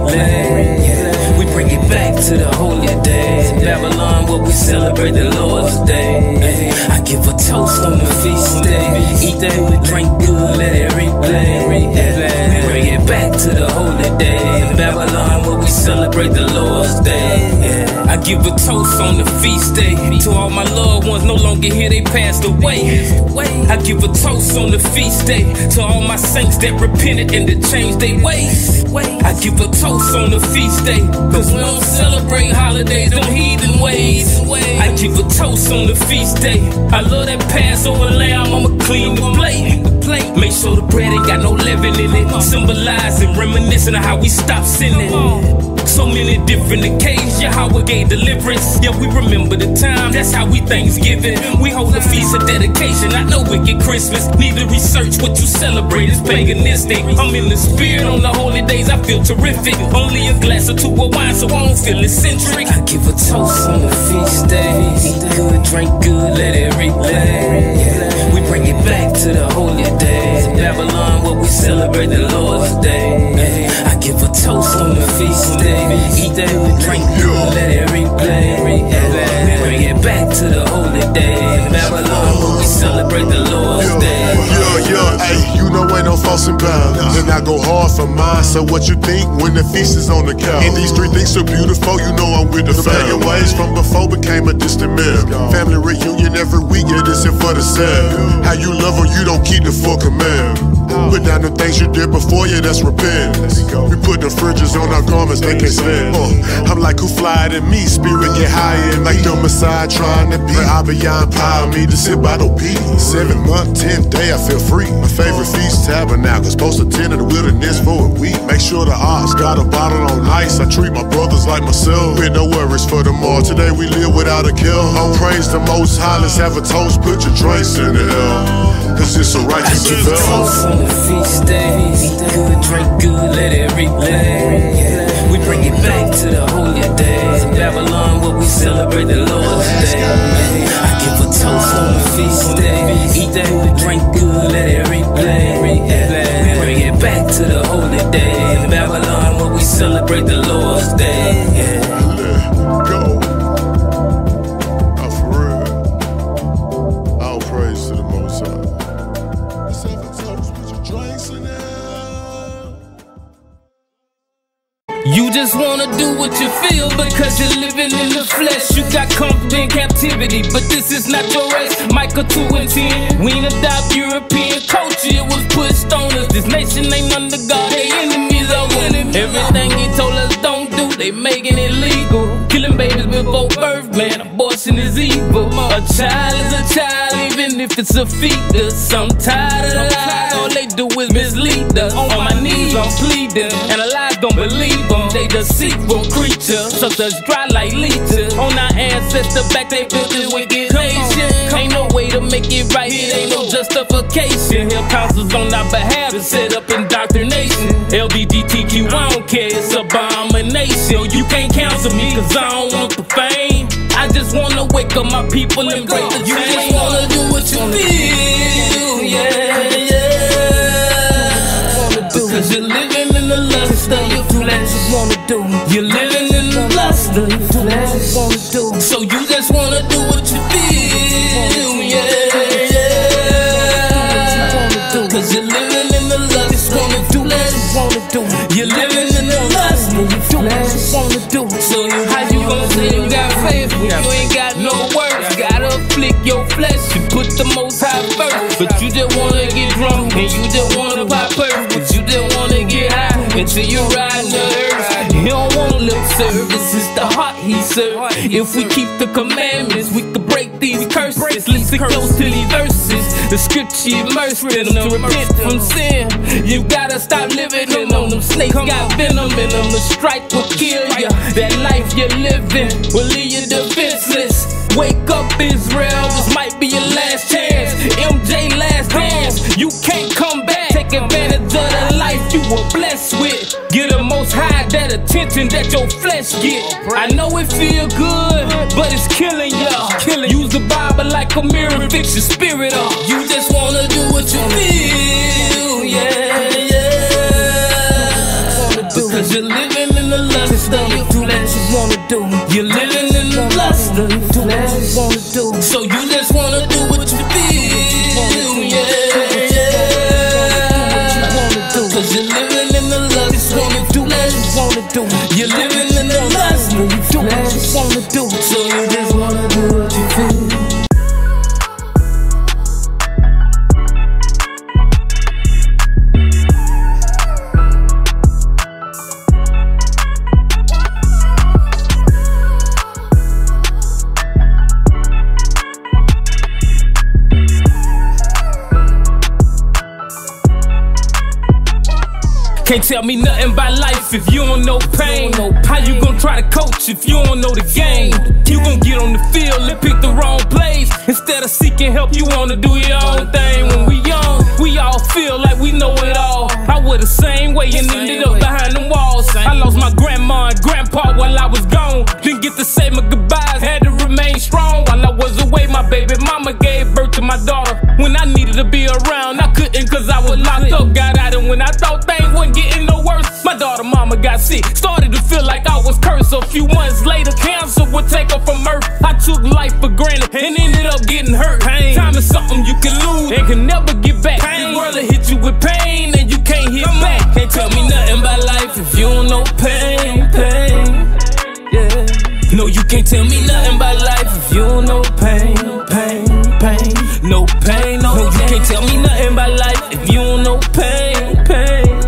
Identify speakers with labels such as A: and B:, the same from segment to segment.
A: replay. We bring it back to the holy days. Babylon, where we celebrate the Lord's day. I give a toast on the feast day. Eat that, we drink good, let it replay. We bring it back to the holy days. Babylon, where we celebrate the Lord's day. I give a toast on the feast day to all my loved ones no longer here, they passed away. I give a toast on the feast day to all my saints that repented and that changed their ways. I give a toast on the feast day, cause we don't celebrate holidays, them heathen ways. I give a toast on the feast day. I love that Passover lamb, I'ma clean the plate. Make sure the bread ain't got no leaven in it, symbolizing, reminiscing of how we stopped sinning. So many different occasions, Yahweh gave deliverance. Yeah, we remember the time, that's how we Thanksgiving. We hold a feast of dedication, not no wicked Christmas. Need to research what you celebrate, it's paganistic. I'm in the spirit on the holy days, I feel terrific. Only a glass or two of wine, so I don't feel eccentric. I give a toast on the feast day. Eat good, drink good, let it replay. We bring it back to the holy days. Babylon, where we celebrate the Lord's day. I give a toast on the feast day. Eat that, we drink good, let it replay. We bring it back to the holy days. Babylon, where we celebrate the Lord's day.
B: Hey, you know ain't no false and balance. Then I go hard for mine, so what you think when the feast is on the couch? And these three things so beautiful, you know I'm with the pagan ways from before became a distant memory. Family reunion every week, yeah, this is for the sad. How you love her, you don't keep the full command. Put down the things you did before, yeah, that's repentance. We put the fridges on our garments, they can't stand. I'm like, who fly than me? Spirit get higher, like the Messiah trying to be. But I beyond power me to sit by no peace. 7th month, 10th day, I feel free. My favorite feast, tabernacle, supposed to tend in the wilderness for a week. Make sure the ox got a bottle on ice. I treat my brothers like myself, with no worries for them all. Today we live without a kill. Oh, praise the Most High, let's have a toast, put your drinks in the air. Cause it's a righteous affair.
A: On the feast days, eat good, drink good, let it replay. We bring it back to the holy days. Babylon, where we celebrate the Lord's day. I give a toast on the feast day. Eat that, we drink good, let it replay. We bring it back to the holy days. Babylon, where we celebrate the Lord's day.
B: Go. Oh, for real. All praise to the Most High. Let's have a toast, put your drinks in there.
A: You just wanna do what you feel because you're living in the flesh. You got comfort in captivity, but this is not your race. Micah 2 and 10. We ain't adopt European culture, it was pushed on us. This nation ain't under God, they enemies of us. Everything he told us don't do, they making it legal. Killing babies before birth, man, abortion is evil. A child is a child, even if it's a fetus. I'm tired of the lies, all they do is mislead us. On my knees I'm pleading, and the lies don't believe them. They deceitful creatures, suck us dry like leeches. On our ancestor back, they built this wicked nation. Ain't no way to make it right, it ain't no justification. Here counsels on our behalf to set up indoctrination. LGBTQ, I don't care, it's abomination. You can't counsel me, cause I don't want the fame. I just wanna wake up my people and break the chain. You just wanna do what you feel, yeah. Because you're living in the lust of your flesh. You're living in the lust of your flesh. So you just wanna do what you feel, yeah. Cause you're living in the lust of your flesh. You're living in the lust of your flesh. So how you gonna say you got faith when you ain't got no work? Gotta afflict your flesh. You put the Most High first, but you just wanna get drunk and you just wanna pop perk, but you just wanna get high until you ride the earth. He don't want lip service, it's the heart he serves. If we keep the commandments, we could break these curses. Listen close to these verses. The scripture immersed in them to repent from sin. You gotta stop living in them. Them snakes got venom in them. The strike will kill you. That life you're living will leave you defenseless. Wake up, Israel, this might be your last chance. MJ last dance, you can't come back. Take advantage of the life you were blessed with. Get the Most High that attention that your flesh get. I know it feel good, but it's killing y'all. Use the Bible like a mirror and fix your spirit up. You just wanna do what you feel, yeah. Because Cause you're living in the lust of your flesh. You wanna do. You're living in the lust of your flesh. You wanna do. So you just wanna do what you feel. Yeah. Cause you're living in the lust of your flesh. You wanna do. You're living in the lust of your flesh. You wanna do. So you just wanna do what you feel. Can't tell me nothing about life if you don't know pain. How you gonna try to coach if you don't know the game? You gon' get on the field and pick the wrong plays. Instead of seeking help, you wanna do your own thing. When we young, we all feel like we know it all. I was the same way and ended up behind them walls. I lost my grandma and grandpa while I was gone. Didn't get to say my goodbyes, had to remain strong. While I was away, my baby mama gave birth to my daughter. When I needed to be around, I couldn't cause I was locked up. Got out and when I thought things wouldn't getting no worse, my daughter mama got sick. Started to feel like I was cursed. A few months later, cancer would take her from earth. I took life for granted and ended up getting hurt. Time is something you can lose and can never get back. This world will hit you with pain and you can't hit back. Can't tell me nothing about life if you don't know pain, pain. Yeah. No, you can't tell me nothing about life if you don't know pain, pain, pain. No pain, no, you can't tell me nothing about life if you don't know pain, pain.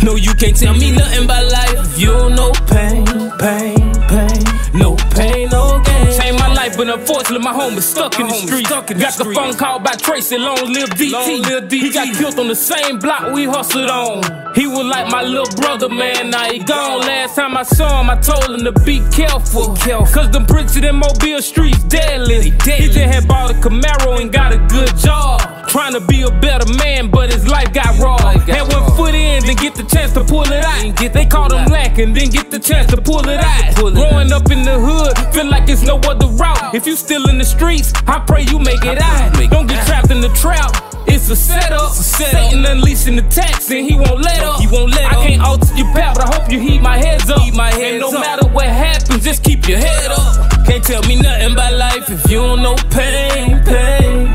A: No, you can't tell me nothing about life if you don't know pain, pain, pain. No pain, no gain. Changed my life, but unfortunately my home is stuck in the street. Got the phone call by Tracy, long live DT. He got killed on the same block we hustled on. He was like my little brother, man, now he gone. Last time I saw him, I told him to be careful. Cause them bricks in Mobile streets deadly. He just had bought a Camaro and got a good job. Trying to be a better man, but his life got raw. Had one foot in, didn't get the chance to pull it out. They caught him lacking, didn't get the chance to pull it out. Growing up in the hood, feel like it's no other route. If you still in the streets, I pray you make it out. Don't get trapped in the trap. It's a setup. Satan unleashing the tax and he won't let up. I can't alter your path, but I hope you heat my heads up. And no matter what happens, just keep your head up. Can't tell me nothing about life if you don't know pain, pain.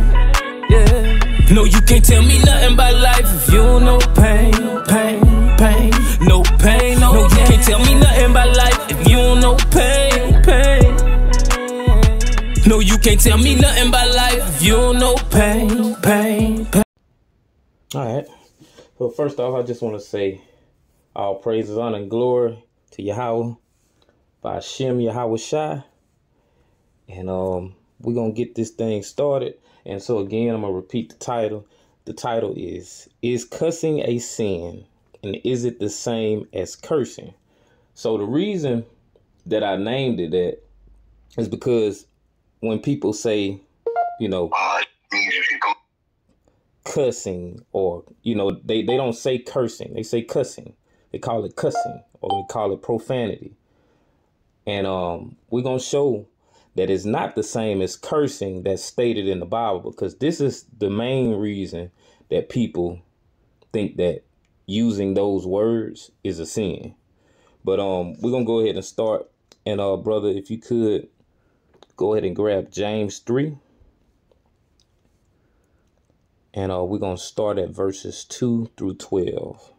A: Yeah. No, you can't tell me nothing about life if you don't know pain, pain, pain. No pain, no, you can't tell me nothing about life if you don't know pain, pain. No, you can't tell me nothing about life if you don't know pain, pain, pain.
C: Alright, so first off, I just want to say all praises, honor, and glory to Yahweh by Hashem Yahweh Shai. And we're going to get this thing started. And so again, I'm going to repeat the title. The title is cussing a sin? And is it the same as cursing? So the reason that I named it that is because when people say, you know, cussing, or, you know, they don't say cursing, they say cussing. They call it cussing, or they call it profanity. And we're going to show that it's not the same as cursing that's stated in the Bible, because this is the main reason that people think that using those words is a sin. But we're going to go ahead and start. And brother, if you could go ahead and grab James 3. And we're going to start at verses 2 through 12.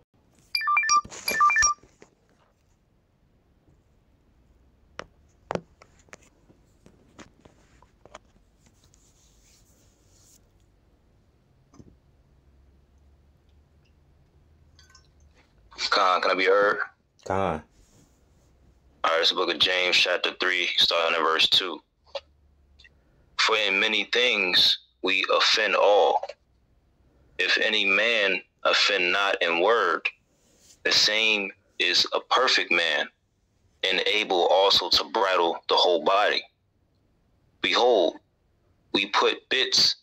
D: Khan, can I be heard?
C: Khan.
D: All right, it's the book of James, chapter 3, starting at verse 2. For in many things we offend all. If any man offend not in word, the same is a perfect man, and able also to bridle the whole body. Behold, we put bits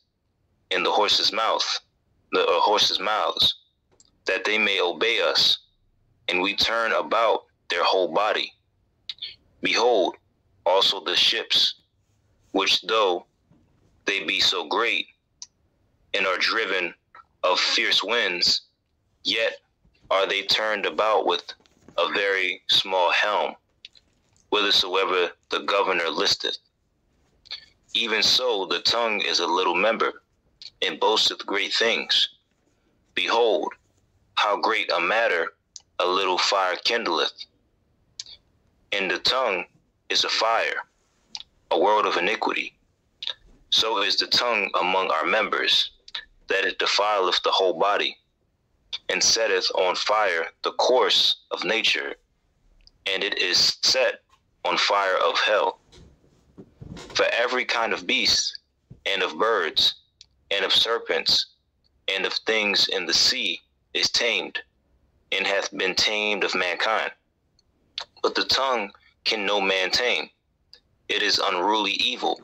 D: in the horses' mouths, that they may obey us, and we turn about their whole body. Behold, also the ships, which though they be so great, and are driven of fierce winds, yet are they turned about with a very small helm, whithersoever the governor listeth. Even so the tongue is a little member, and boasteth great things. Behold, how great a matter a little fire kindleth. And the tongue is a fire, a world of iniquity. So is the tongue among our members, that it defileth the whole body, and setteth on fire the course of nature, and it is set on fire of hell. For every kind of beast, and of birds, and of serpents, and of things in the sea is tamed, and hath been tamed of mankind. But the tongue can no man tame. It is unruly evil,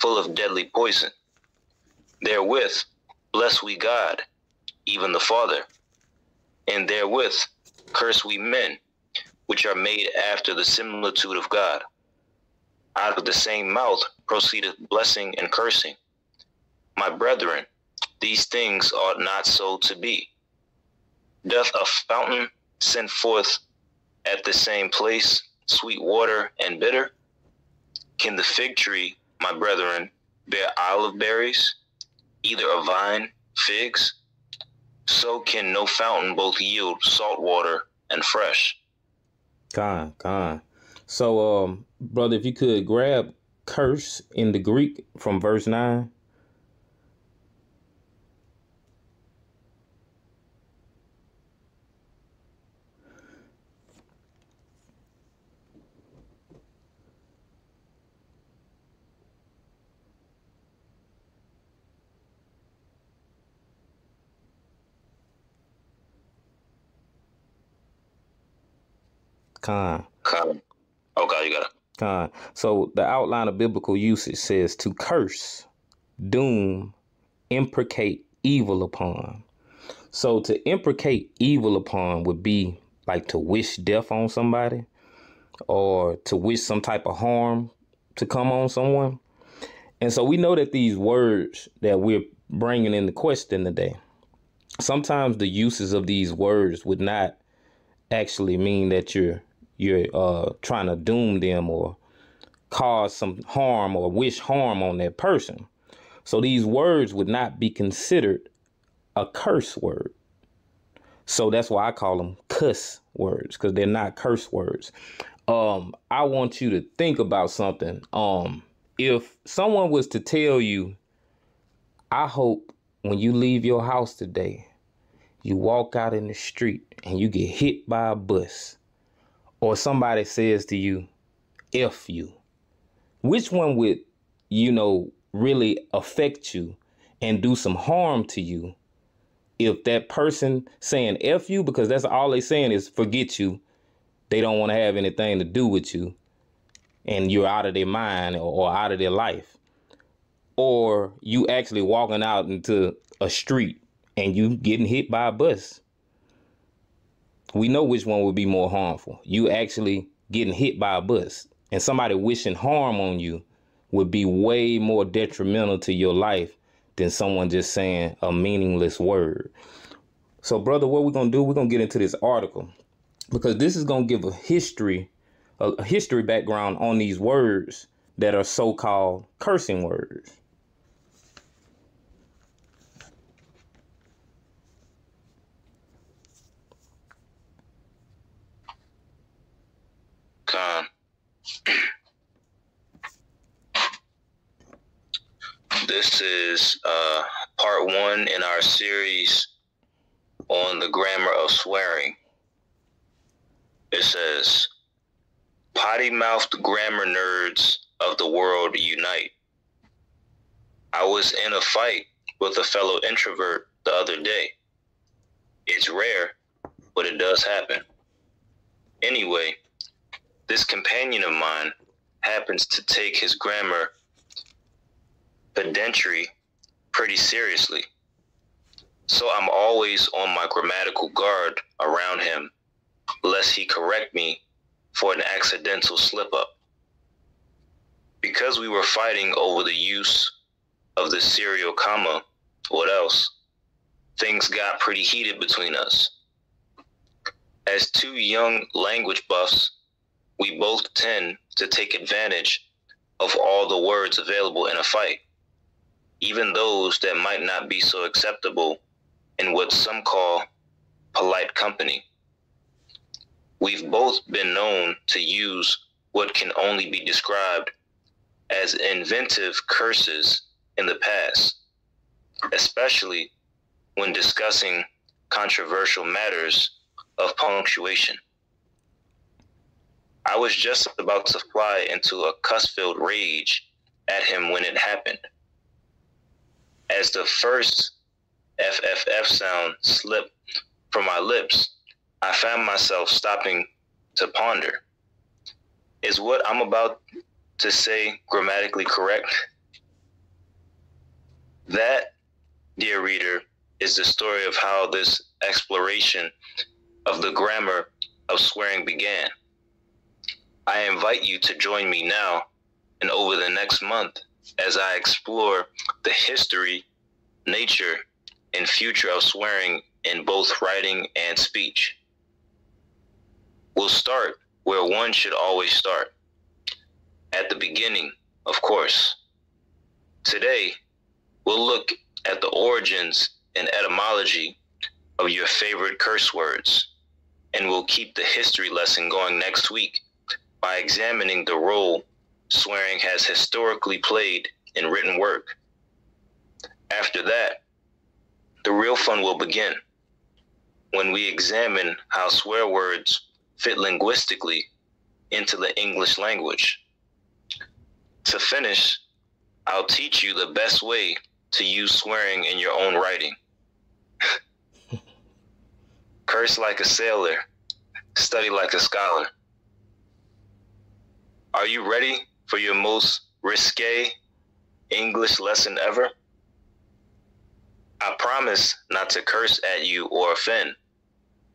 D: full of deadly poison. Therewith bless we God, even the Father, and therewith curse we men, which are made after the similitude of God. Out of the same mouth proceedeth blessing and cursing. My brethren, these things ought not so to be. Doth a fountain send forth at the same place sweet water and bitter? Can the fig tree, my brethren, bear olive berries, either a vine figs? So can no fountain both yield salt water and fresh.
C: Con. So, brother, if you could grab curse in the Greek from verse 9. Con.
D: Okay, you got it.
C: Con. So the outline of biblical usage says to curse, doom, imprecate evil upon. So to imprecate evil upon would be like to wish death on somebody, or to wish some type of harm to come on someone. And so we know that these words that we're bringing into question today, sometimes the uses of these words would not actually mean that you're trying to doom them or cause some harm or wish harm on that person. So these words would not be considered a curse word. So that's why I call them cuss words, because they're not curse words. I want you to think about something. If someone was to tell you, I hope when you leave your house today, you walk out in the street and you get hit by a bus, or somebody says to you, F you, which one would, really affect you and do some harm to you? If that person saying F you, because that's all they saying is forget you, they don't want to have anything to do with you, and you're out of their mind or out of their life, or you actually walking out into a street and you getting hit by a bus. We know which one would be more harmful. You actually getting hit by a bus, and somebody wishing harm on you would be way more detrimental to your life than someone just saying a meaningless word. So, brother, what we're going to do, we're going to get into this article, because this is going to give a history background on these words that are so-called cursing words.
D: This is part 1 in our series on the grammar of swearing. It says, potty-mouthed grammar nerds of the world unite. I was in a fight with a fellow introvert the other day. It's rare, but it does happen. Anyway, this companion of mine happens to take his grammar pedantry pretty seriously. So I'm always on my grammatical guard around him, lest he correct me for an accidental slip-up. Because we were fighting over the use of the serial comma, what else? Things got pretty heated between us. As two young language buffs, we both tend to take advantage of all the words available in a fight, even those that might not be so acceptable in what some call polite company. We've both been known to use what can only be described as inventive curses in the past, especially when discussing controversial matters of punctuation. I was just about to fly into a cuss-filled rage at him when it happened. As the first FFF sound slipped from my lips, I found myself stopping to ponder. Is what I'm about to say grammatically correct? That, dear reader, is the story of how this exploration of the grammar of swearing began. I invite you to join me now and over the next month as I explore the history, nature, and future of swearing in both writing and speech. We'll start where one should always start, at the beginning, of course. Today, we'll look at the origins and etymology of your favorite curse words, and we'll keep the history lesson going next week by examining the role swearing has historically played in written work. After that, the real fun will begin when we examine how swear words fit linguistically into the English language. To finish, I'll teach you the best way to use swearing in your own writing. Curse like a sailor, study like a scholar. Are you ready for your most risque English lesson ever? I promise not to curse at you or offend,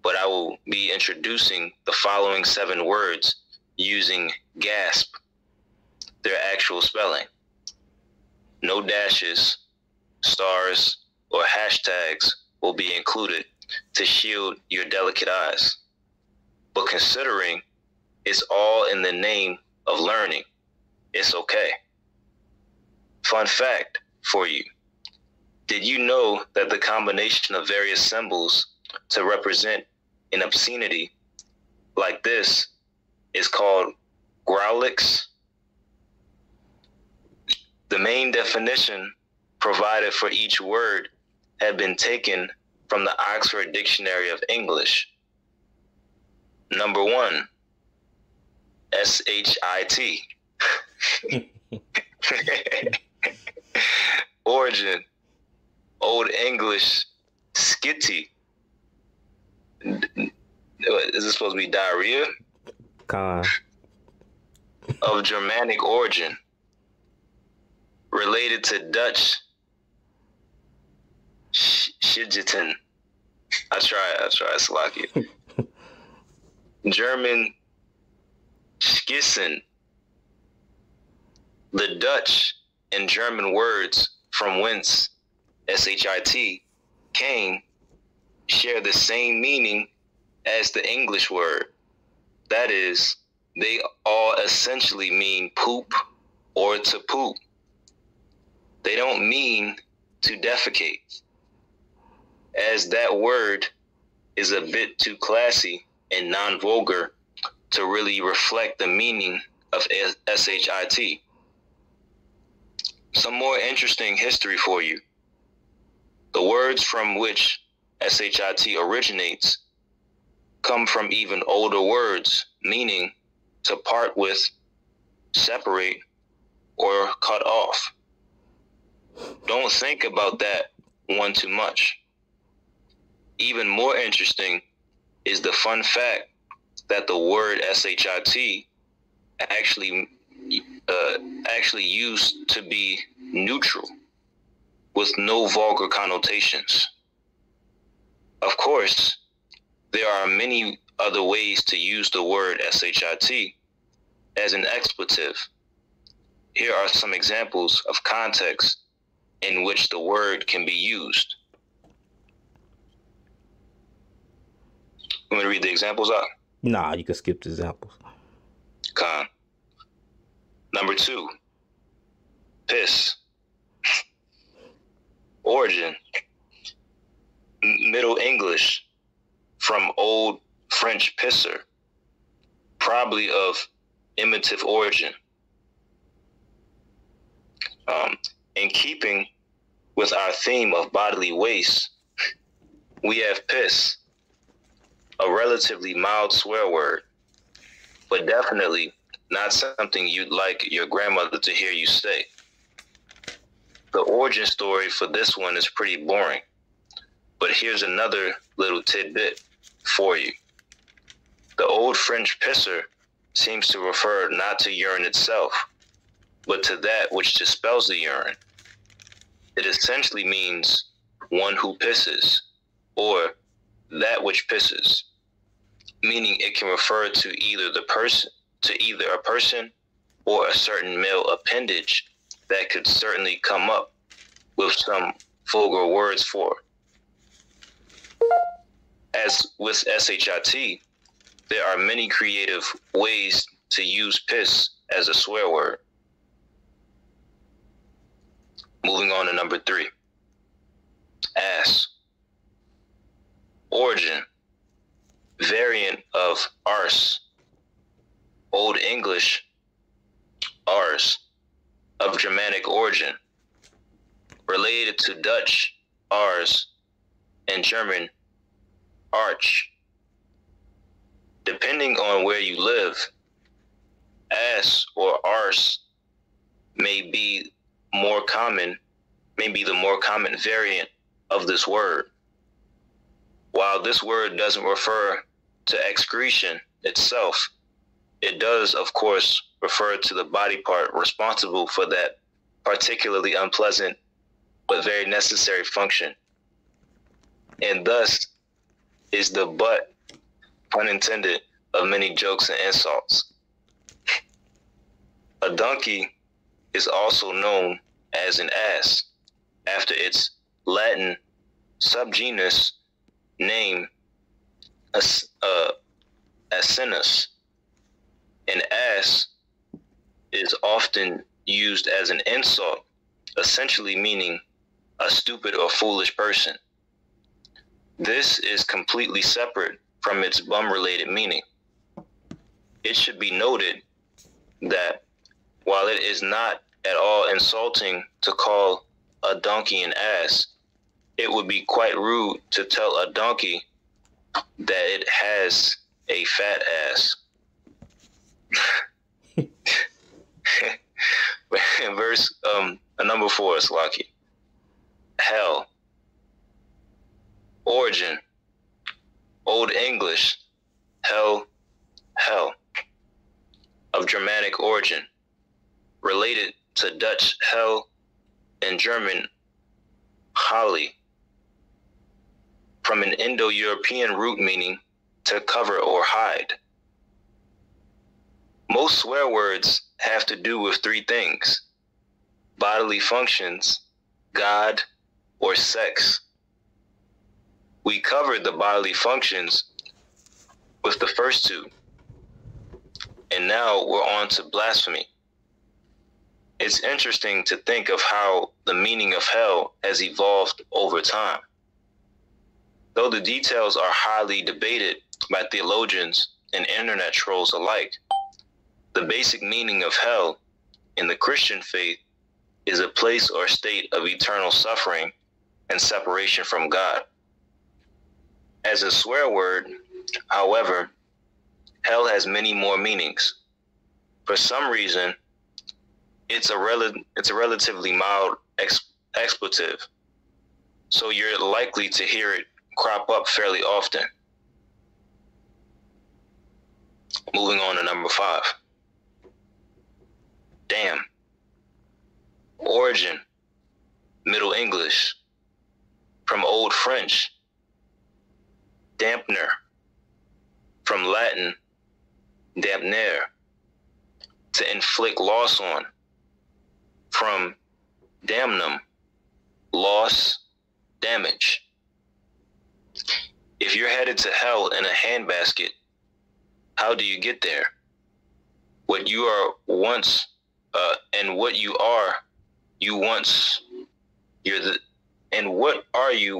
D: but I will be introducing the following 7 words using gasp, their actual spelling. No dashes, stars, or hashtags will be included to shield your delicate eyes. But considering it's all in the name of learning, it's okay. Fun fact for you. Did you know that the combination of various symbols to represent an obscenity like this is called growlix? The main definition provided for each word had been taken from the Oxford Dictionary of English. Number 1, S-H-I-T. Origin, Old English, skitty. Is this supposed to be diarrhea?
C: Con.
D: Of Germanic origin. Related to Dutch, Shidgeton. I try, Slovakia. German, Skissen. The Dutch and German words from whence S-H-I-T came share the same meaning as the English word. That is, they all essentially mean poop or to poop. They don't mean to defecate, as that word is a bit too classy and non-vulgar to really reflect the meaning of S-H-I-T. Some more interesting history for you. The words from which S-H-I-T originates come from even older words, meaning to part with, separate, or cut off. Don't think about that one too much. Even more interesting is the fun fact that the word S-H-I-T actually used to be neutral with no vulgar connotations. Of course, there are many other ways to use the word S-H-I-T as an expletive. Here are some examples of context in which the word can be used. Want me to read the examples out?
C: Nah, you can skip the examples.
D: Con. Number 2, piss. Origin, Middle English, from Old French pisser, probably of imitative origin. In keeping with our theme of bodily waste, we have piss, a relatively mild swear word, but definitely not something you'd like your grandmother to hear you say. The origin story for this one is pretty boring, but here's another little tidbit for you. The Old French pisser seems to refer not to urine itself, but to that which dispels the urine. It essentially means one who pisses, or that which pisses, meaning it can refer to either a person or a certain male appendage that could certainly come up with some vulgar words for. As with SHIT, there are many creative ways to use piss as a swear word. Moving on to number 3. Ass. Origin, variant of arse. Old English, ars, of Germanic origin, related to Dutch, ars, and German, arch. Depending on where you live, ass or arse may be the more common variant of this word. While this word doesn't refer to excretion itself, it does, of course, refer to the body part responsible for that particularly unpleasant but very necessary function, and thus is the butt, pun intended, of many jokes and insults. A donkey is also known as an ass, after its Latin subgenus name, Asinus. An ass is often used as an insult, essentially meaning a stupid or foolish person. This is completely separate from its bum-related meaning. It should be noted that while it is not at all insulting to call a donkey an ass, it would be quite rude to tell a donkey that it has a fat ass. Verse number 4 is lucky. Hell. Origin, Old English, hell, of Germanic origin, related to Dutch hell and German Holly, from an Indo-European root meaning to cover or hide. Most swear words have to do with 3 things: bodily functions, God, or sex. We covered the bodily functions with the first 2, and now we're on to blasphemy. It's interesting to think of how the meaning of hell has evolved over time. Though the details are highly debated by theologians and internet trolls alike, the basic meaning of hell in the Christian faith is a place or state of eternal suffering and separation from God. As a swear word, however, hell has many more meanings. For some reason, it's a relatively mild expletive, so you're likely to hear it crop up fairly often. Moving on to number 5. Damn. Origin, Middle English, from Old French, dampener, from Latin, damnare, to inflict loss on, from damnum, loss, damage. If you're headed to hell in a handbasket, how do you get there? What you are once, and what you are, you once, you're the, and what are you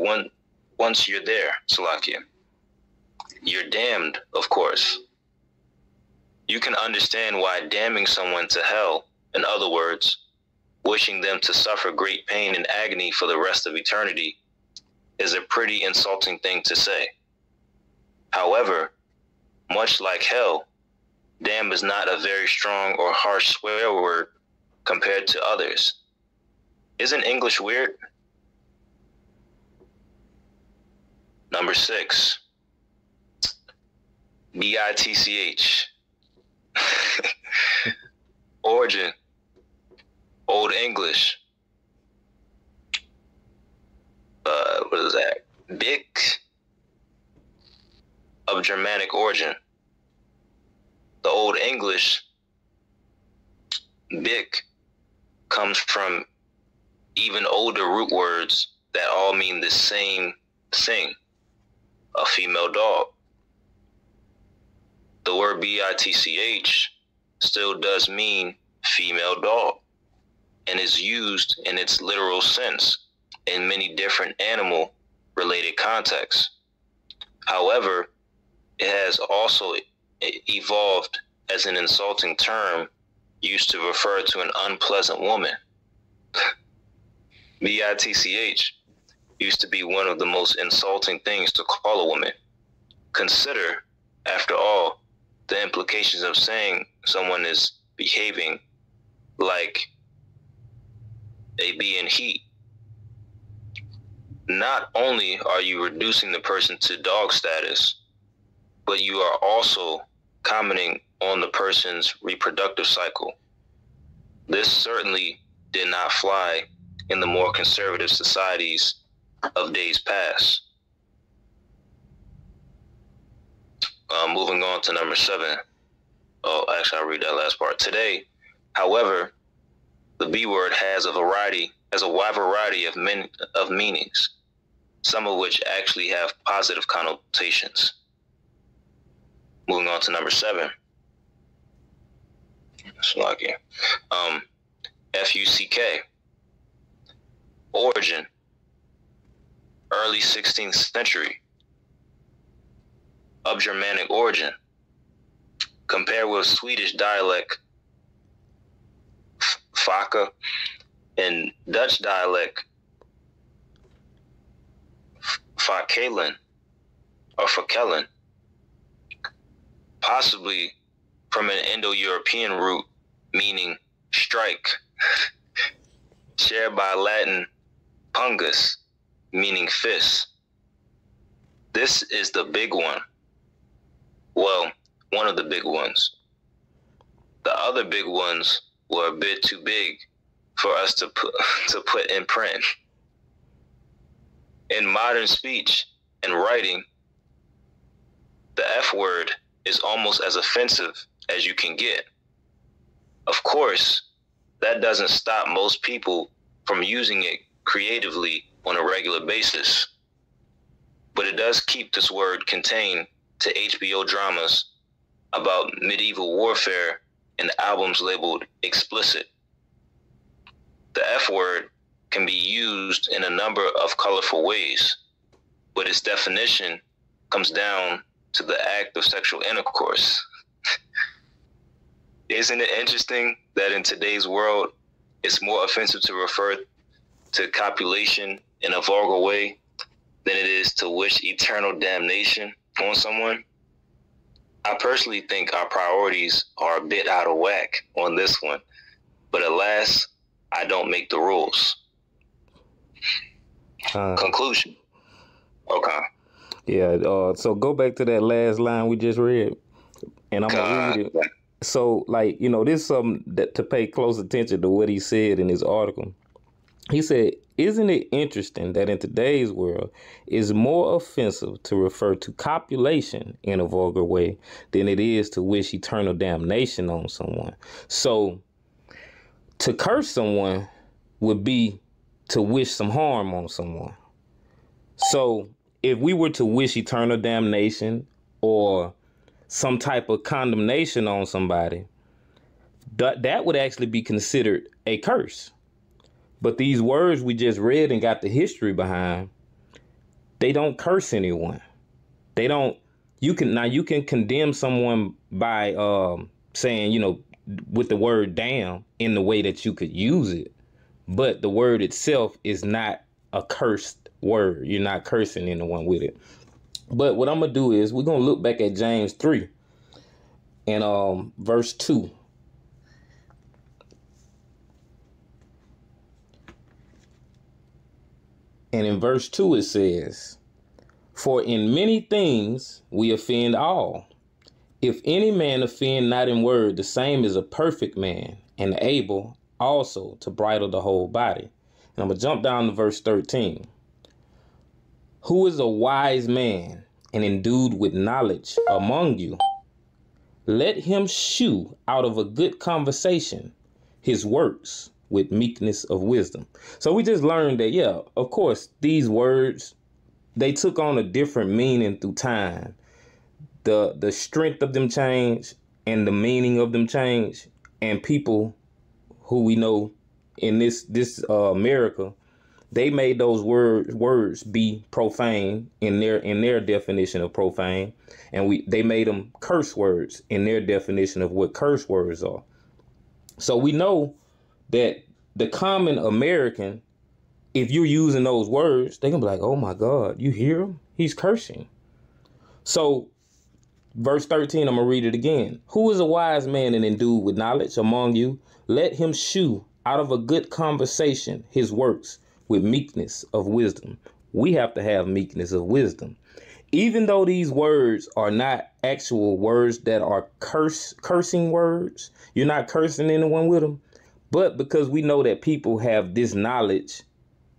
D: once you're there, Salakia? You're damned, of course. You can understand why damning someone to hell, in other words, wishing them to suffer great pain and agony for the rest of eternity, is a pretty insulting thing to say. However, much like hell, damn is not a very strong or harsh swear word compared to others. Isn't English weird? Number 6. B-I-T-C-H. Origin. Old English. What is that? Bic. Of Germanic origin. The Old English bic comes from even older root words that all mean the same thing, a female dog. The word B-I-T-C-H still does mean female dog and is used in its literal sense in many different animal-related contexts. However, it has also evolved as an insulting term used to refer to an unpleasant woman. B-I-T-C-H used to be one of the most insulting things to call a woman. Consider, after all, the implications of saying someone is behaving like they be in heat. Not only are you reducing the person to dog status, but you are also commenting on the person's reproductive cycle. This certainly did not fly in the more conservative societies of days past. Moving on to number 7. Oh, actually, I'll read that last part. Today, however, the B word has a wide variety of meanings, some of which actually have positive connotations. Moving on to number 7. Sluggy. F-U-C-K. Origin. Early 16th century. Of Germanic origin. Compared with Swedish dialect Faka and Dutch dialect Fakelen or Fakelen, possibly from an Indo-European root meaning strike, shared by Latin pungus, meaning fist. This is the big one. Well, one of the big ones. The other big ones were a bit too big for us to put in print. In modern speech and writing, the F word is almost as offensive as you can get. Of course, that doesn't stop most people from using it creatively on a regular basis. But it does keep this word contained to HBO dramas about medieval warfare and albums labeled explicit. The F word can be used in a number of colorful ways, but its definition comes down to the act of sexual intercourse. Isn't it interesting that in today's world, it's more offensive to refer to copulation in a vulgar way than it is to wish eternal damnation on someone? I personally think our priorities are a bit out of whack on this one, but alas, I don't make the rules. Conclusion. Okay.
C: Yeah, so go back to that last line we just read, and I'm going to read it. So, like, you know, this is something that to pay close attention to what he said in his article. He said, isn't it interesting that in today's world, it's more offensive to refer to copulation in a vulgar way than it is to wish eternal damnation on someone. So to curse someone would be to wish some harm on someone. So if we were to wish eternal damnation or some type of condemnation on somebody, that would actually be considered a curse. But these words we just read and got the history behind, they don't curse anyone. They don't. You can condemn someone by saying, you know, with the word damn in the way that you could use it. But the word itself is not a cursed word. You're not cursing anyone with it. But what I'm going to do is we're going to look back at James 3 and verse 2. And in verse 2 it says, "For in many things we offend all. If any man offend not in word, the same is a perfect man, and able also to bridle the whole body." And I'm going to jump down to verse 13. "Who is a wise man and endued with knowledge among you? Let him shew out of a good conversation his works with meekness of wisdom." So we just learned that, yeah, of course, these words, they took on a different meaning through time. The strength of them changed and the meaning of them changed. And people who we know in this America, they made those words be profane in their definition of profane, and they made them curse words in their definition of what curse words are. So we know that the common American, if you're using those words, they can be like, "Oh my God, you hear him? He's cursing." So verse 13, I'm gonna read it again. "Who is a wise man and endued with knowledge among you? Let him shew out of a good conversation his works with meekness of wisdom." We have to have meekness of wisdom. Even though these words are not actual words that are cursing words, you're not cursing anyone with them. But because we know that people have this knowledge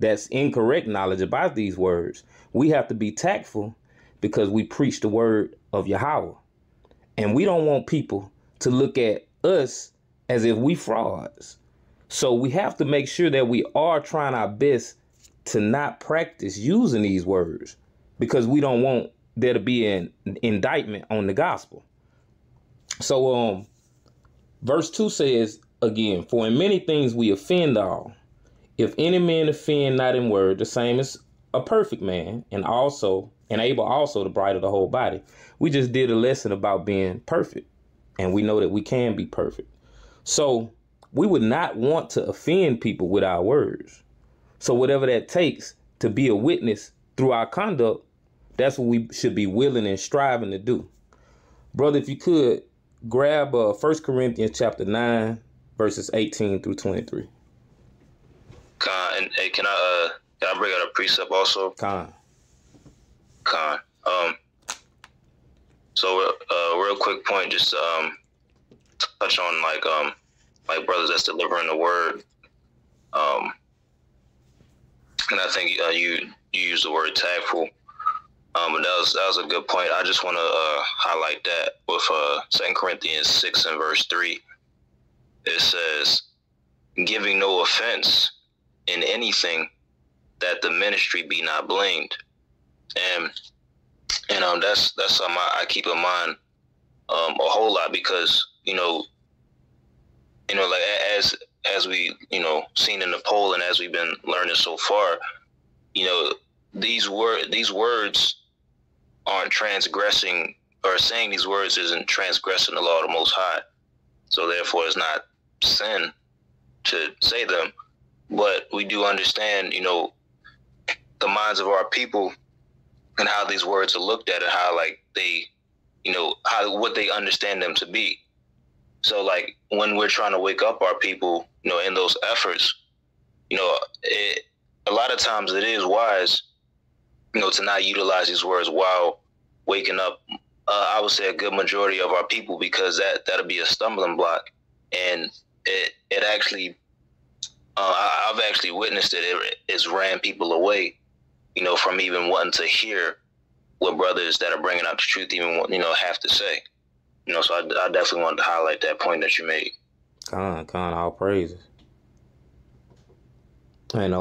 C: that's incorrect knowledge about these words, we have to be tactful because we preach the word of Yahweh. And we don't want people to look at us as if we frauds. So we have to make sure that we are trying our best to not practice using these words, because we don't want there to be an indictment on the gospel. So verse 2 says again, "For in many things we offend all. If any man offend not in word, the same is a perfect man, and able also to bridle the whole body." We just did a lesson about being perfect, and we know that we can be perfect. So we would not want to offend people with our words. So whatever that takes to be a witness through our conduct, that's what we should be willing and striving to do. Brother, if you could grab 1 Corinthians chapter 9, verses 18 through 23.
D: And hey, can I bring out a precept also?
C: Con.
D: So real quick point, just touch on like brothers that's delivering the word. And I think you used the word tactful. And that was a good point. I just want to highlight that with 2 Corinthians 6 and verse 3. It says, "Giving no offense in anything, that the ministry be not blamed." And that's something I keep in mind a whole lot, because like as we seen in the poll, and as we've been learning so far, these words aren't transgressing, or saying these words isn't transgressing the law of the Most High. So therefore it's not sin to say them. But we do understand, the minds of our people and how these words are looked at, and how they, what they understand them to be. So when we're trying to wake up our people, in those efforts, a lot of times it is wise, to not utilize these words while waking up, I would say a good majority of our people, because that'll be a stumbling block. And it actually, I've actually witnessed it's ran people away, from even wanting to hear what brothers that are bringing out the truth even have to say. So I definitely wanted to highlight that point that you made.
C: All praises. And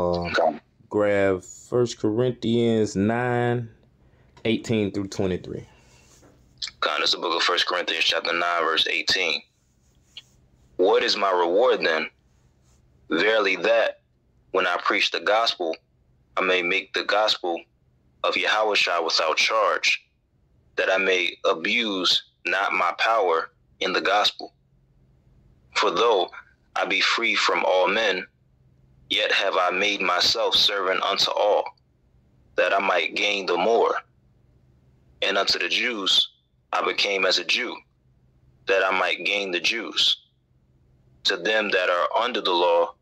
C: grab 1 Corinthians 9 18 through 23.
D: God, it's the book of 1 Corinthians chapter 9, verse 18. What is my reward then? Verily that, when I preach the gospel, I may make the gospel of Yahushua without charge, that I may abuse not my power in the gospel. For though I be free from all men, yet have I made myself servant unto all, that I might gain the more. And unto the Jews I became as a Jew, that I might gain the Jews. To them that are under the law,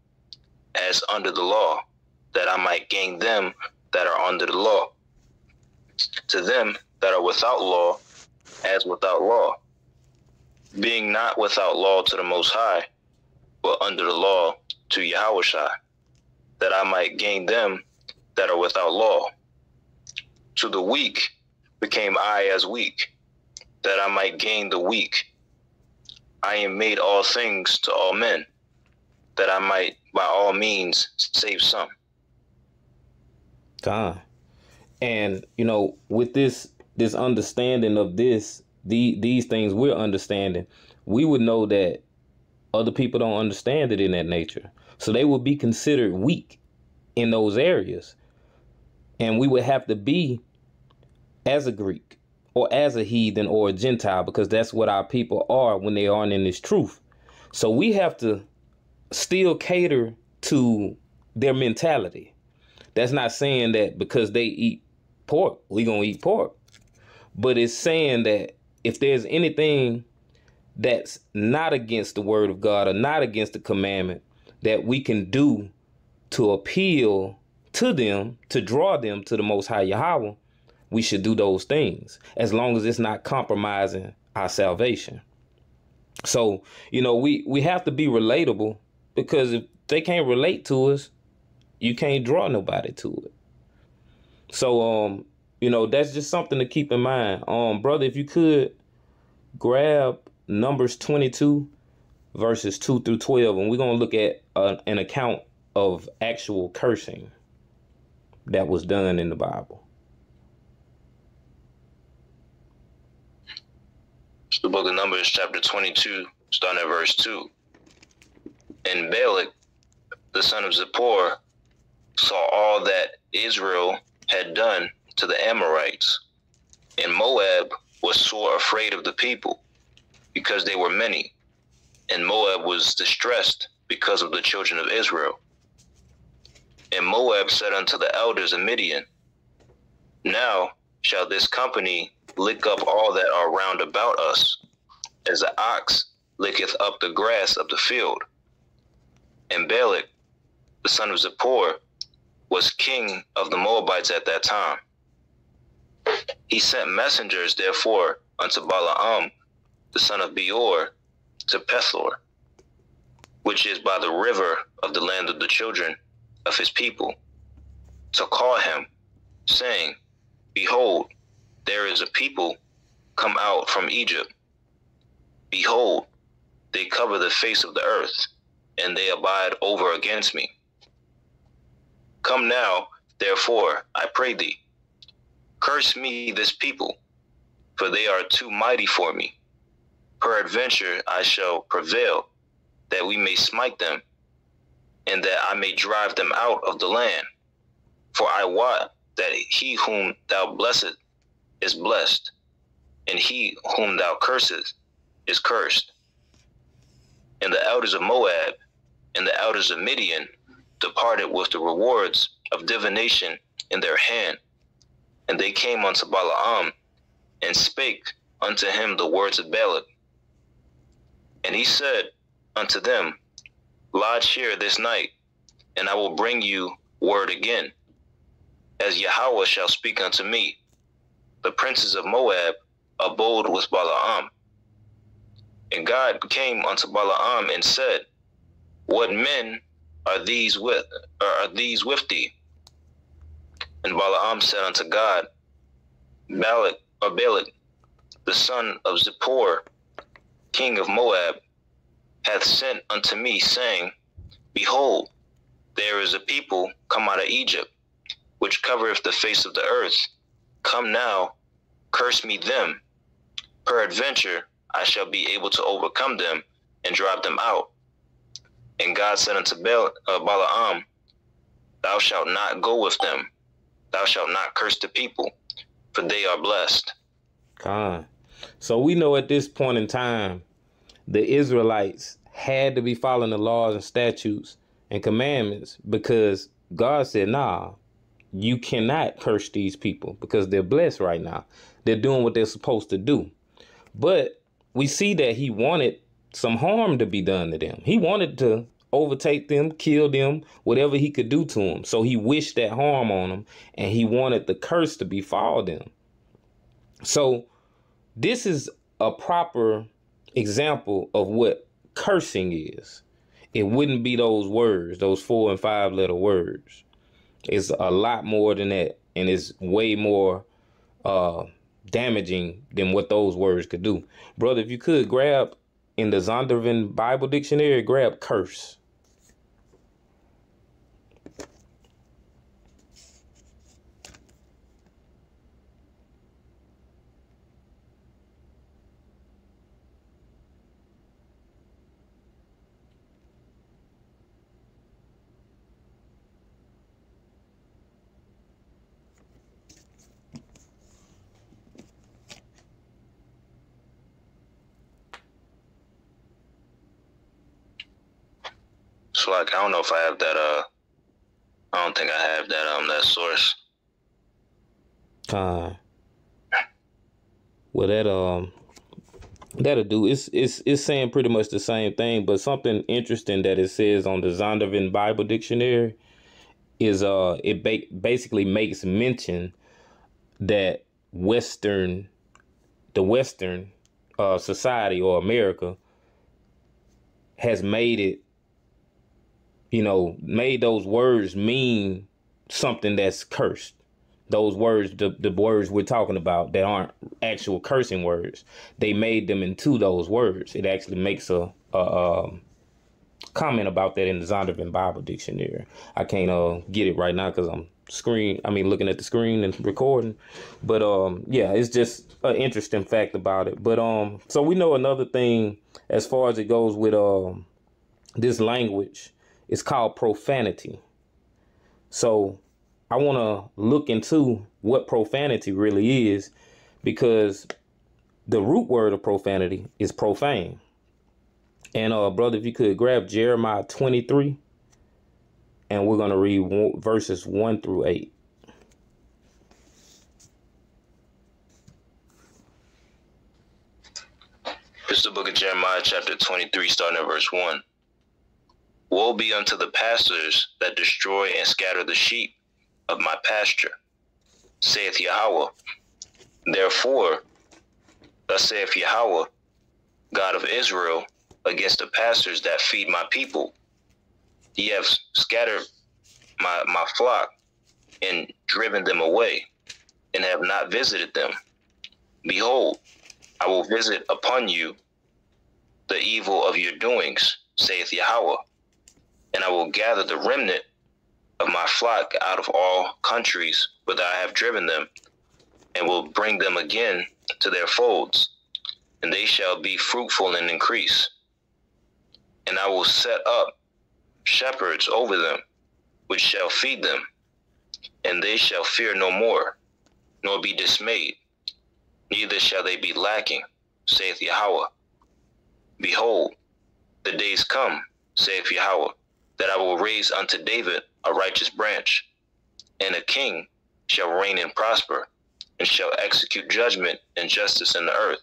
D: as under the law, that I might gain them that are under the law. To them that are without law, as without law, being not without law to the Most High, but under the law to Yahushua, that I might gain them that are without law. To the weak became I as weak, that I might gain the weak. I am made all things to all men, that I might by all means save some.
C: God. And, you know, with this understanding of these things we're understanding, we would know that other people don't understand it in that nature. So they would be considered weak in those areas. And we would have to be as a Greek or as a heathen or a Gentile, because that's what our people are when they aren't in this truth. So we have to still cater to their mentality. That's not saying that because they eat pork, we're going to eat pork. But it's saying that if there's anything that's not against the word of God or not against the commandment that we can do to appeal to them, to draw them to the Most High Yahweh, we should do those things as long as it's not compromising our salvation. So, you know, we have to be relatable, because if they can't relate to us, you can't draw nobody to it. So, you know, that's just something to keep in mind. Brother, if you could grab Numbers 22, verses 2 through 12, and we're going to look at an account of actual cursing that was done in the Bible.
D: The book of Numbers, chapter 22, starting at verse 2. And Balak, the son of Zippor, saw all that Israel had done to the Amorites. And Moab was sore afraid of the people, because they were many. And Moab was distressed because of the children of Israel. And Moab said unto the elders of Midian, Now shall this company lick up all that are round about us, as the ox licketh up the grass of the field. And Balak, the son of Zippor, was king of the Moabites at that time. He sent messengers, therefore, unto Balaam, the son of Beor, to Pethor, which is by the river of the land of the children of his people, to call him, saying, Behold, there is a people come out from Egypt. Behold, they cover the face of the earth, and they abide over against me. Come now, therefore, I pray thee, curse me this people, for they are too mighty for me. Peradventure I shall prevail, that we may smite them, and that I may drive them out of the land. For I wot that he whom thou blessest is blessed, and he whom thou cursest is cursed. And the elders of Moab and the elders of Midian departed with the rewards of divination in their hand. And they came unto Balaam, and spake unto him the words of Balak. And he said unto them, Lodge here this night, and I will bring you word again, as Yahweh shall speak unto me. The princes of Moab abode with Balaam. And God came unto Balaam and said, What men are these with thee? And Balaam said unto God, Balak, the son of Zippor, king of Moab, hath sent unto me, saying, Behold, there is a people come out of Egypt, which covereth the face of the earth. Come now, curse me them. Peradventure, I shall be able to overcome them and drive them out. And God said unto Balaam, thou shalt not go with them. Thou shalt not curse the people, for they are blessed.
C: So we know at this point in time, the Israelites had to be following the laws and statutes and commandments, because God said, nah, you cannot curse these people because they're blessed right now. They're doing what they're supposed to do. But we see that he wanted some harm to be done to them. He wanted to overtake them, kill them, whatever he could do to them. So he wished that harm on them, and he wanted the curse to befall them. So this is a proper example of what cursing is. It wouldn't be those words, those 4 and 5 letter words. It's a lot more than that, and it's way more damaging than what those words could do. Brother, if you could grab in the Zondervan Bible Dictionary, grab curse.
D: So like, I don't know if I have that, I don't think I have that, that source.
C: Well, that'll do. It's saying pretty much the same thing, but something interesting that it says on the Zondervan Bible Dictionary is it basically makes mention that the Western society or America has made those words mean something that's cursed. Those words, the words we're talking about that aren't actual cursing words, they made them into those words. It actually makes a comment about that in the Zondervan Bible Dictionary. I can't get it right now because I'm looking at the screen and recording. But yeah, it's just an interesting fact about it. But so we know another thing as far as it goes with this language. It's called profanity. So I want to look into what profanity really is, because the root word of profanity is profane. And brother, if you could grab Jeremiah 23, and we're going to read verses 1 through 8.
D: This is the book of Jeremiah, chapter 23, starting at verse 1. Woe be unto the pastors that destroy and scatter the sheep of my pasture, saith Yahweh. Therefore, thus saith Yahweh, God of Israel, against the pastors that feed my people. Ye have scattered my flock and driven them away, and have not visited them. Behold, I will visit upon you the evil of your doings, saith Yahweh. And I will gather the remnant of my flock out of all countries whither I have driven them, and will bring them again to their folds, and they shall be fruitful and increase. And I will set up shepherds over them, which shall feed them, and they shall fear no more, nor be dismayed, neither shall they be lacking, saith Yahweh. Behold, the days come, saith Yahweh, that I will raise unto David a righteous branch, and a king shall reign and prosper, and shall execute judgment and justice in the earth.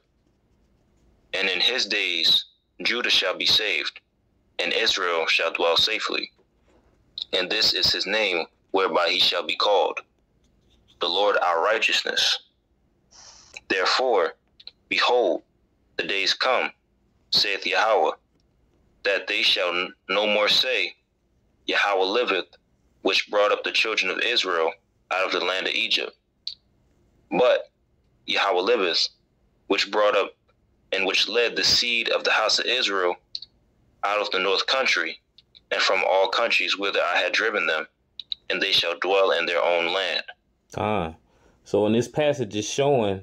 D: And in his days Judah shall be saved, and Israel shall dwell safely. And this is his name whereby he shall be called, the Lord our righteousness. Therefore, behold, the days come, saith Yahweh, that they shall no more say, Yahweh liveth, which brought up the children of Israel out of the land of Egypt. But Yahweh liveth, which brought up and which led the seed of the house of Israel out of the north country, and from all countries whither I had driven them, and they shall dwell in their own land.
C: So in this passage is showing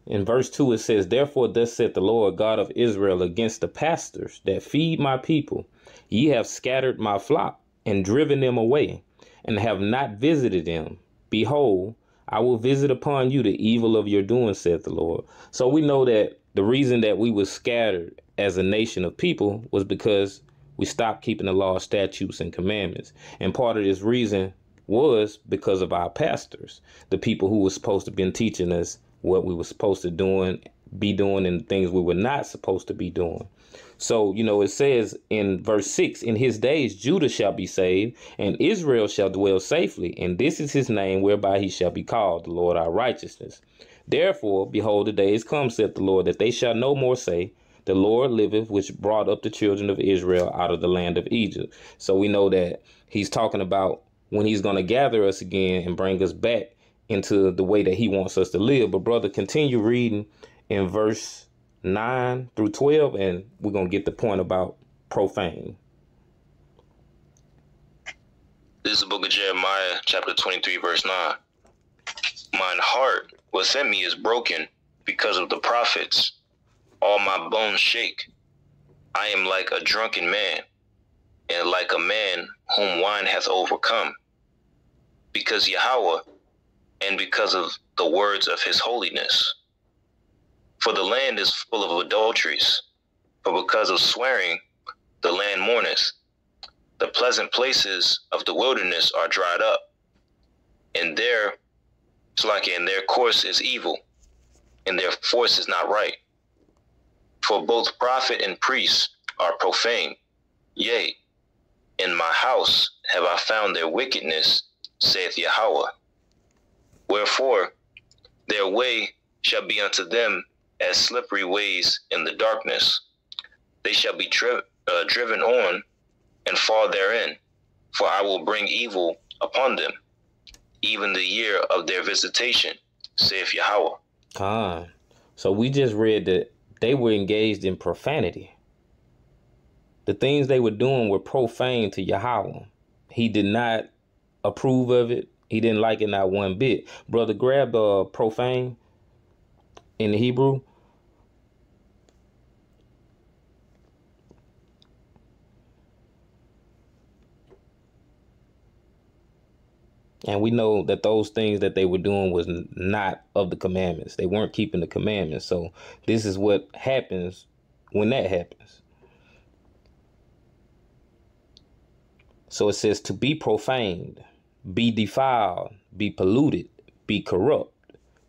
C: in verse 2, it says, therefore thus saith the Lord God of Israel against the pastors that feed my people, ye have scattered my flock and driven them away, and have not visited them. Behold, I will visit upon you the evil of your doing, saith the Lord. So we know that the reason that we were scattered as a nation of people was because we stopped keeping the law, statutes, and commandments. And part of this reason was because of our pastors, the people who were supposed to be teaching us what we were supposed to be doing and things we were not supposed to be doing. So, it says in verse 6, in his days Judah shall be saved, and Israel shall dwell safely. And this is his name whereby he shall be called, the Lord our righteousness. Therefore, behold, the days come, saith the Lord, that they shall no more say, the Lord liveth, which brought up the children of Israel out of the land of Egypt. So we know that he's talking about when he's going to gather us again and bring us back into the way that he wants us to live. But brother, continue reading in verse 9 through 12, and we're going to get the point about profane.
D: This is the book of Jeremiah, chapter 23, verse 9. Mine heart within me is broken because of the prophets. All my bones shake. I am like a drunken man, and like a man whom wine hath overcome. Because Yahweh, and because of the words of his holiness. For the land is full of adulteries, for because of swearing the land mourneth. The pleasant places of the wilderness are dried up, and their course is evil, and their force is not right. For both prophet and priest are profane. Yea, in my house have I found their wickedness, saith Yahweh. Wherefore their way shall be unto them as slippery ways in the darkness. They shall be driven on and fall therein, for I will bring evil upon them, even the year of their visitation, saith Yahweh.
C: So we just read that they were engaged in profanity. The things they were doing were profane to Yahweh. He did not approve of it. He didn't like it not one bit. Brother, grab profane in the Hebrew. And we know that those things that they were doing was not of the commandments. They weren't keeping the commandments. So this is what happens when that happens. So it says to be profaned, be defiled, be polluted, be corrupt,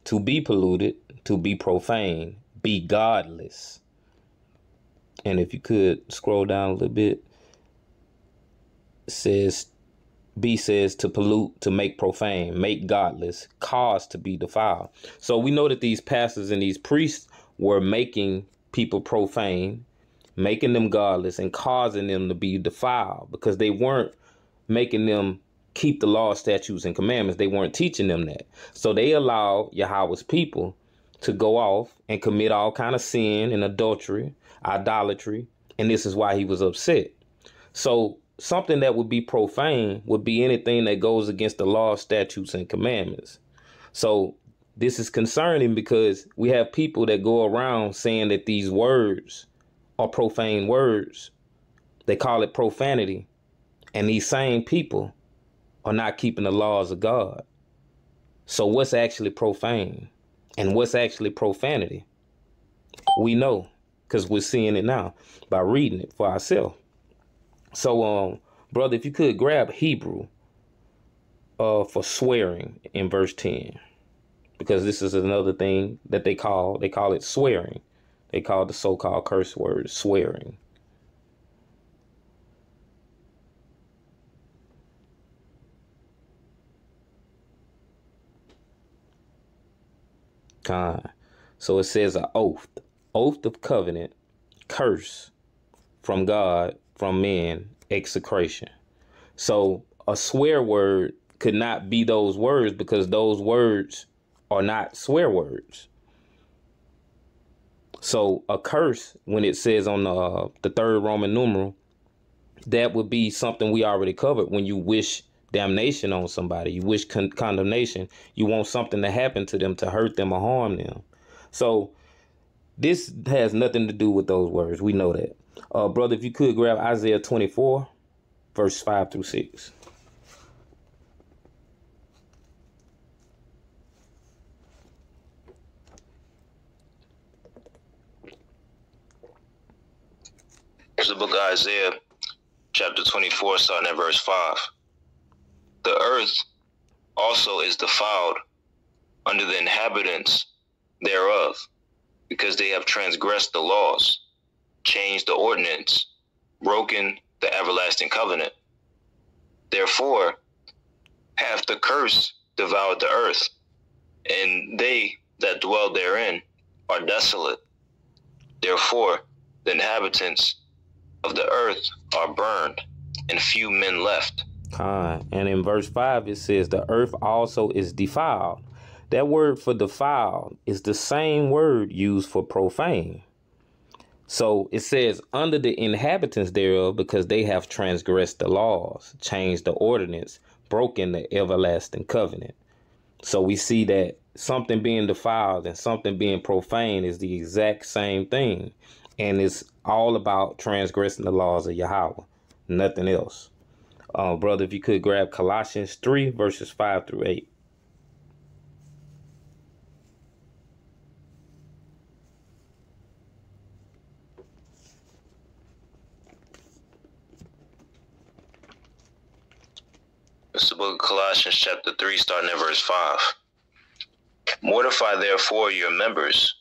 C: to be polluted, to be profane, be godless. And if you could scroll down a little bit, it says, B says to pollute, to make profane, make godless, cause to be defiled. So we know that these pastors and these priests were making people profane, making them godless, and causing them to be defiled because they weren't making them keep the law, statutes, and commandments. They weren't teaching them that. So they allowed Yahweh's people to go off and commit all kind of sin and adultery, idolatry, and this is why he was upset. So something that would be profane would be anything that goes against the law, statutes, and commandments. So this is concerning because we have people that go around saying that these words are profane words. They call it profanity. And these same people are not keeping the laws of God. So what's actually profane and what's actually profanity? We know because we're seeing it now by reading it for ourselves. So, brother, if you could grab Hebrew for swearing in verse 10, because this is another thing that they call it swearing. They call the so-called curse word swearing. So it says an oath of covenant, curse from God, from men, execration. So a swear word could not be those words because those words are not swear words. So a curse, when it says on the third Roman numeral, that would be something we already covered when you wish damnation on somebody. You wish condemnation. You want something to happen to them, to hurt them or harm them. So this has nothing to do with those words. We know that. Brother, if you could grab Isaiah 24, verse 5 through 6.
D: Here's the book of Isaiah, chapter 24, starting at verse 5. The earth also is defiled under the inhabitants thereof, because they have transgressed the laws, changed the ordinance, broken the everlasting covenant. Therefore hath the curse devoured the earth, and they that dwell therein are desolate. Therefore the inhabitants of the earth are burned, and few men left.
C: And in verse 5 it says the earth also is defiled. That word for defiled is the same word used for profane. So it says under the inhabitants thereof, because they have transgressed the laws, changed the ordinance, broken the everlasting covenant. So we see that something being defiled and something being profane is the exact same thing. And it's all about transgressing the laws of Yahweh, nothing else. Brother, if you could grab Colossians 3, verses 5 through 8.
D: It's the book of Colossians, chapter 3, starting at verse 5. Mortify therefore your members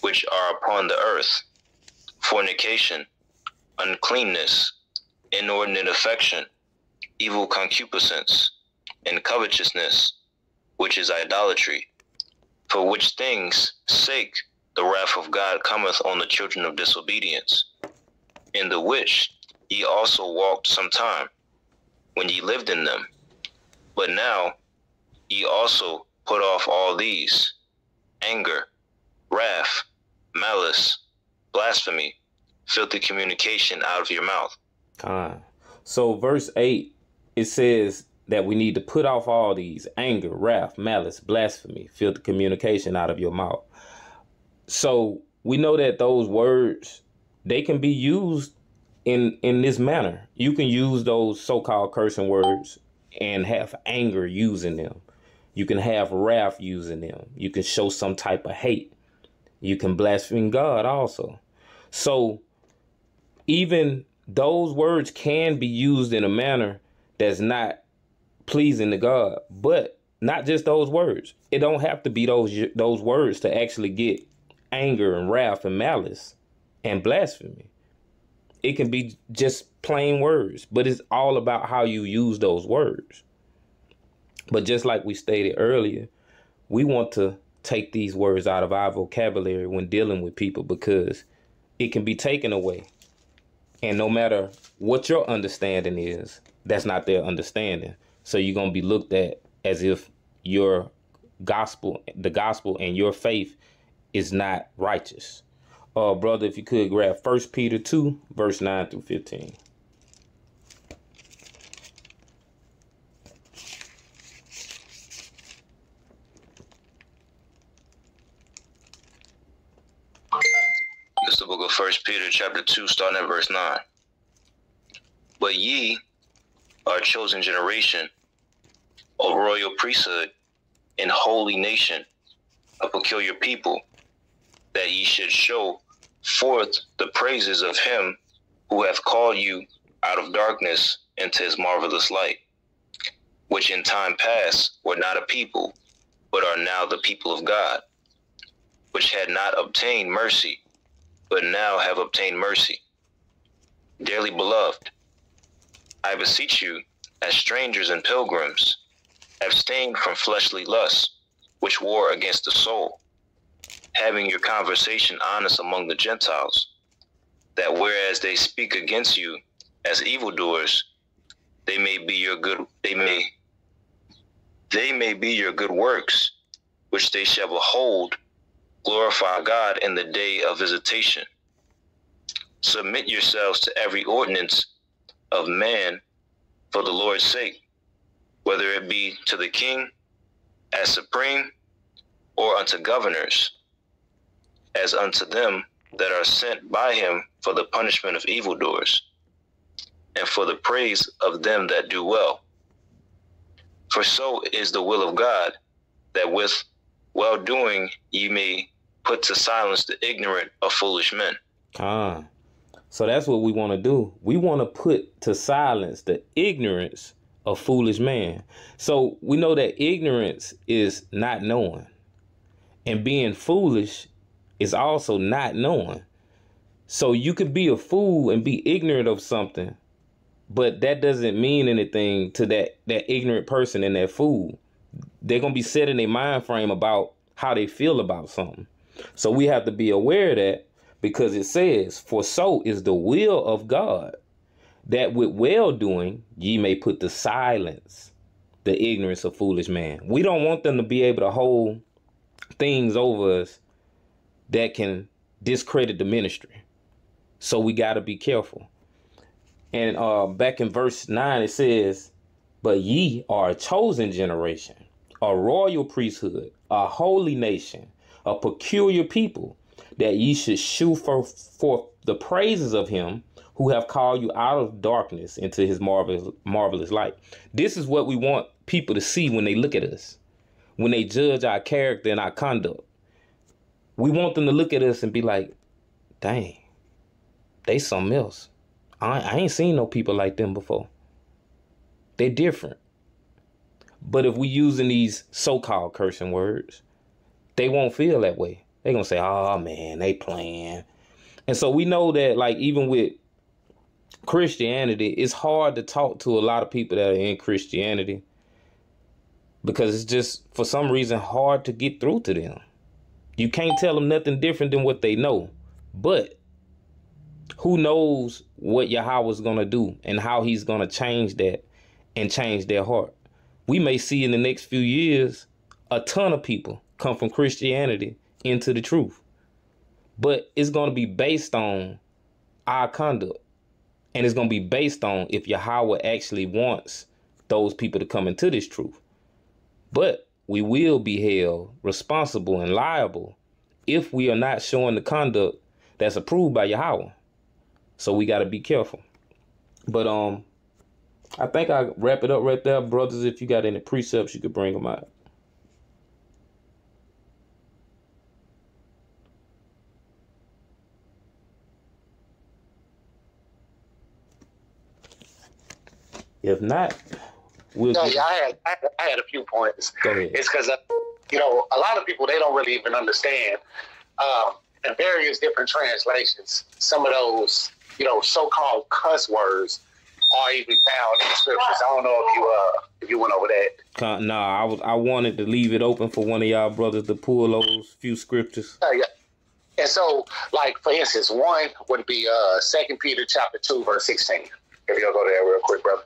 D: which are upon the earth, fornication, uncleanness, inordinate affection, evil concupiscence, and covetousness, which is idolatry. For which things' sake the wrath of God cometh on the children of disobedience, in the which ye also walked sometime, when ye lived in them. But now ye also put off all these: anger, wrath, malice, blasphemy, filthy communication out of your mouth.
C: So verse 8, it says that we need to put off all these: anger, wrath, malice, blasphemy, filthy communication out of your mouth. So we know that those words, they can be used in this manner. You can use those so-called cursing words and have anger using them. You can have wrath using them. You can show some type of hate. You can blaspheme God also. So even those words can be used in a manner that's not pleasing to God. But not just those words. It don't have to be those words to actually get anger and wrath and malice and blasphemy. It can be just plain words, but it's all about how you use those words. But just like we stated earlier, we want to take these words out of our vocabulary when dealing with people, because it can be taken away. And no matter what your understanding is, that's not their understanding. So you're going to be looked at as if your gospel, the gospel and your faith is not righteous. Brother, if you could grab 1 Peter 2, verse 9 through 15.
D: This is the book of 1 Peter, chapter 2, starting at verse 9. But ye are a chosen generation, a royal priesthood, and holy nation, a peculiar people, that ye should show forth the praises of him who hath called you out of darkness into his marvelous light, which in time past were not a people, but are now the people of God, which had not obtained mercy, but now have obtained mercy. Dearly beloved, I beseech you, as strangers and pilgrims, abstain from fleshly lusts, which war against the soul, having your conversation honest among the Gentiles, that whereas they speak against you as evildoers, they may be your good works, which they shall behold, glorify God in the day of visitation. Submit yourselves to every ordinance of man for the Lord's sake, whether it be to the king as supreme, or unto governors, as unto them that are sent by him for the punishment of evildoers, and for the praise of them that do well. For so is the will of God, that with well-doing ye may put to silence the ignorant of foolish men.
C: So that's what we want to do. We want to put to silence the ignorance of foolish man. So we know that ignorance is not knowing, and being foolish is also not knowing. So you could be a fool and be ignorant of something, but that doesn't mean anything to that ignorant person and that fool. They're going to be set in their mind frame about how they feel about something. So we have to be aware of that, because it says, for so is the will of God, that with well-doing ye may put to silence the ignorance of foolish man. We don't want them to be able to hold things over us that can discredit the ministry. So we got to be careful. And back in verse 9, it says, but ye are a chosen generation, a royal priesthood, a holy nation, a peculiar people, that ye should shew forth the praises of him who have called you out of darkness into his marvelous light. This is what we want people to see when they look at us, when they judge our character and our conduct. We want them to look at us and be like, dang, they something else. I ain't seen no people like them before. They're different. But if we using these so-called cursing words, they won't feel that way. They're going to say, oh, man, they playing. And so we know that, like, even with Christianity, it's hard to talk to a lot of people that are in Christianity, because it's just, for some reason, hard to get through to them. You can't tell them nothing different than what they know. But who knows what Yahweh's going to do and how he's going to change that and change their heart. We may see in the next few years a ton of people come from Christianity into the truth. But it's going to be based on our conduct. And it's going to be based on if Yahweh actually wants those people to come into this truth. But we will be held responsible and liable if we are not showing the conduct that's approved by Yahweh. So we got to be careful. But I think I'll wrap it up right there. Brothers, if you got any precepts, you could bring them out. If not, we'll...
E: No, yeah, I had a few points.
C: Go ahead.
E: It's because, a lot of people, they don't really even understand. In various different translations, some of those, so-called cuss words are even found in the scriptures. I don't know if you went over that.
C: No, I wanted to leave it open for one of y'all brothers to pull those few scriptures.
E: Yeah. And so, like, for instance, one would be 2 Peter chapter 2, verse 16. If you'll go there real quick, brother.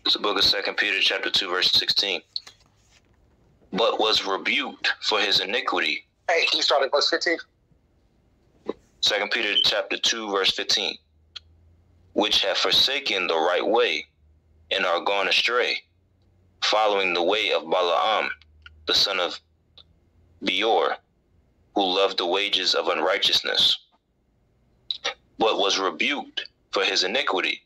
D: It's the book of 2 Peter chapter 2, verse 16. But was rebuked for his iniquity.
E: Hey, can you start at verse 15?
D: 2 Peter chapter 2, verse 15. Which have forsaken the right way, and are gone astray, following the way of Balaam, the son of Beor, who loved the wages of unrighteousness. But was rebuked for his iniquity.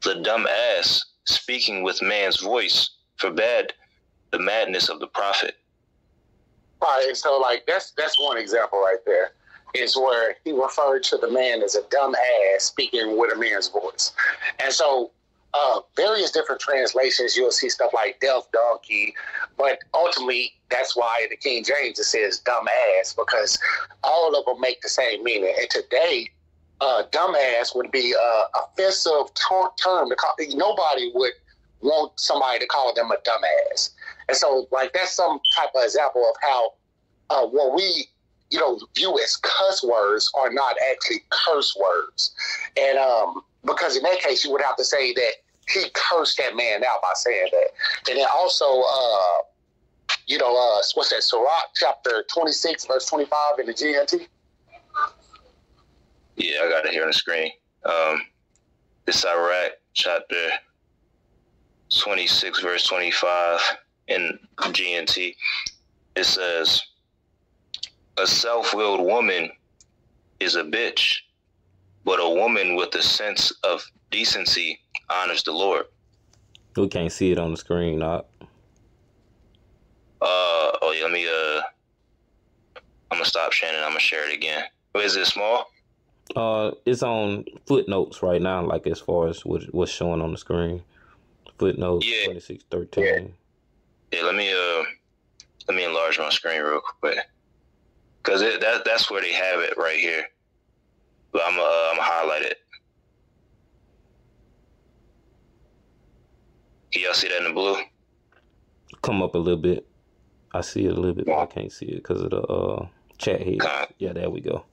D: The dumb ass, speaking with man's voice, forbade the madness of the prophet.
E: All right, so like that's one example right there, is where he referred to the man as a dumb ass speaking with a man's voice. And so various different translations, you'll see stuff like deaf donkey, but ultimately that's why the King James, it says dumb ass, because all of them make the same meaning. And today, dumbass would be an offensive term to call. Nobody would want somebody to call them a dumbass. And so, like, that's some type of example of how what we, view as cuss words are not actually curse words. And because in that case, you would have to say that he cursed that man out by saying that. And then also, what's that? Sirach chapter 26, verse 25 in the GNT.
D: Yeah, I got it here on the screen. This Iraq chapter 26, verse 25 in GNT. It says, "A self-willed woman is a bitch, but a woman with a sense of decency honors the Lord."
C: We can't see it on the screen, not.
D: Oh yeah, let me I'm gonna stop sharing it. I'm gonna share it again. Is it small?
C: It's on footnotes right now, like as far as what's showing on the screen. Footnotes,
D: Yeah.
C: 26:13.
D: Yeah, let me enlarge my screen real quick, cause that's where they have it right here. But I'm highlight it. Can y'all see that in the blue?
C: Come up a little bit. I see it a little bit, but I can't see it because of the chat here. Yeah, there we go.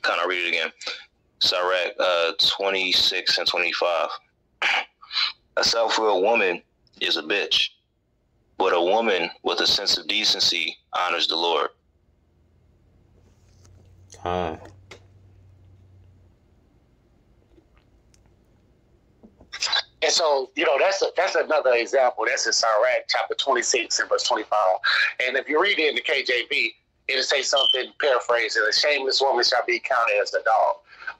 D: I'll read it again. Sirach 26 and 25. "A self-willed woman is a bitch, but a woman with a sense of decency honors the Lord."
E: And so, that's another example. That's in Sirach chapter 26 and verse 25. And if you read it in the KJV, it'll say something, paraphrasing, "A shameless woman shall be counted as a dog."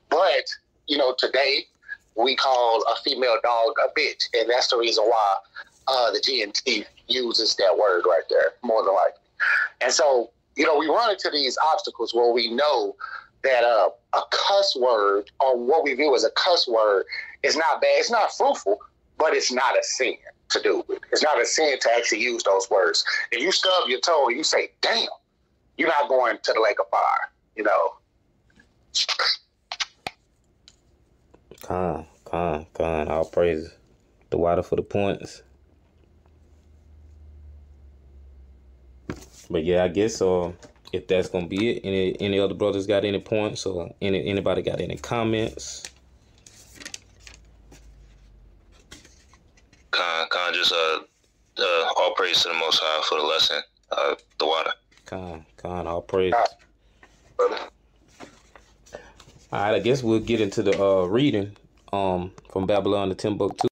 E: But, today we call a female dog a bitch. And that's the reason why the GNT uses that word right there, more than likely. And so, we run into these obstacles where we know that a cuss word, or what we view as a cuss word, is not bad. It's not fruitful, but it's not a sin to do with. It's not a sin to actually use those words. If you stub your toe and you say, "Damn," you're not going to the lake of fire,
C: All praises. The water for the points. But yeah, I guess if that's gonna be it, any other brothers got any points, or anybody got any comments?
D: Just all praise to the Most High for the lesson, the water.
C: All praise. All right, I guess we'll get into the reading from Babylon to Timbuktu.